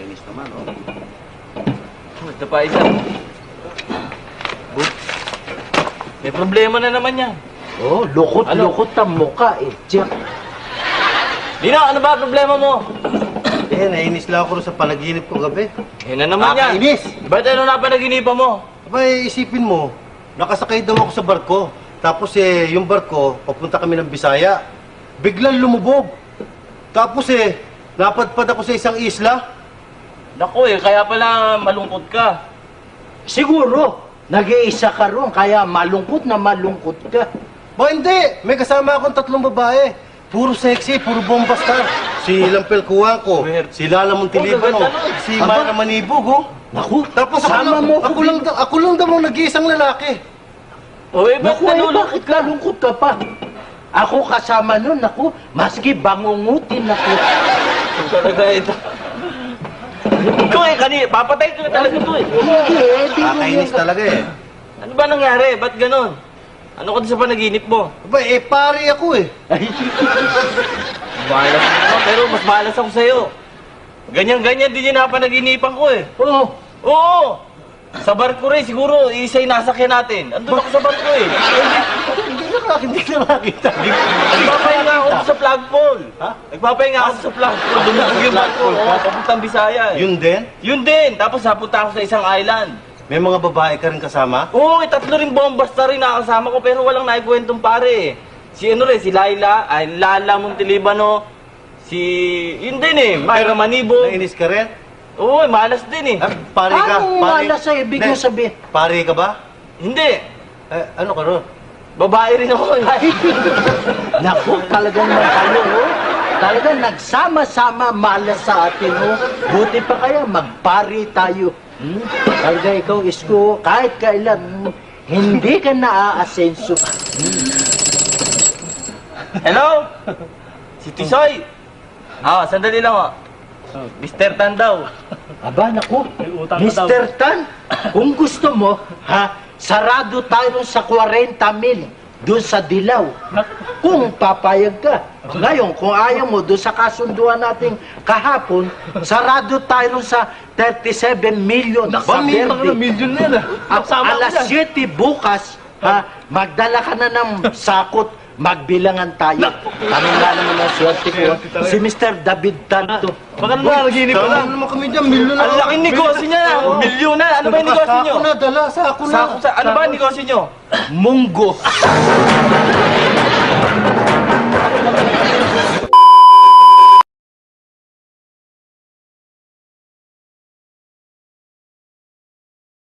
Nakakainis naman, oh. Ito pa isa. May problema na naman yan. Oh, lukot-lukot ang muka eh. Jack. Lino, ano ba problema mo? Eh, nainis lang ako sa panaginip ko gabi. Eh na naman yan. Nakakainis! Ba't ano na panaginipan mo? Abay, isipin mo, nakasakay daw ako sa barko. Tapos yung barko, papunta kami ng Bisaya. Biglang lumubog. Tapos napadpad ako sa isang isla. Naku kaya pala malungkot ka. Siguro, nag-iisa ka ron, kaya malungkot na malungkot ka. Ba hindi! May kasama akong 3 babae. Puro sexy, puro bombastar. Si Lampel Kuwako, si Lala Montiliban, Oh, gaganda nun. si Mara Manibog, oh. Naku, Tapos sama mo ako lang daw ang nag-iisang lalaki. O ba't Naku, nalulungkot bakit kalungkot ka pa? Ako kasama nun, naku, maski bangungutin ako. Talaga ito. Ito papatay ka talaga ito eh. Hindi, di mo Nakakainis yan. talaga eh. Ano ba nangyari? Ba't ganon? Ano ka sa panaginip mo? Aba, pare ako eh. Malas mo naman, pero mas malas ako sa'yo. Ganyan-ganyan din yung napanaginipan ko eh. Oo, Oo! Sa barko rin, siguro, isa yung nasakyan natin. Andun ako sa barko eh. Hindi na nakita. Nagpapahinga ako sa flagpole. Ha? Nagpapahinga ako sa flagpole. Dumulog yung barko. Oo, papuntang Bisaya eh. Yun din? Yun din. Tapos napunta ako sa isang island. May mga babae ka rin kasama? Oo, 3 rin bombasta rin nakasama ko pero walang naikwentong pare eh. Si si Laila, ay Lala Montelibano, yun din eh, Myra Manibo. Nainis ka rin? Oo, malas din eh. Ah, pare ka? anong wala sa ibig mo Hindi. sabihin? Pare ka ba? Hindi, Ano ka ron? babae rin ako eh. Ay, naku, talagang mahalo, oh. Talagang nagsama-sama malas sa atin, oh. Buti pa kaya magpari tayo. Talaga ikaw, Isko, kahit kailan, hindi ka naaasenso. Hello? Si Tisoy. Sandali lang oh. Mr. Tan daw. Aba, naku, Mr. Tan, kung gusto mo, sarado tayo sa 40,000 doon sa Dilaw. Kung papayag ka. Ngayon, kung ayaw mo, doon sa kasunduan nating kahapon, sarado tayo sa 37 million sa Verde. million na yan Alas 7 bukas, magdala ka na ng sakot, magbilangan tayo. Tanong nga naman ang swerte ko, si Mr. David Tanto. Baka naman naginip ko lang. Tama naman kami dyan, milyon na. Ang laking negosyo niya. Milyon na. Ano ba yung negosyo nyo? Sako na, dala, sako na. Ano ba yung negosyo nyo? Munggo.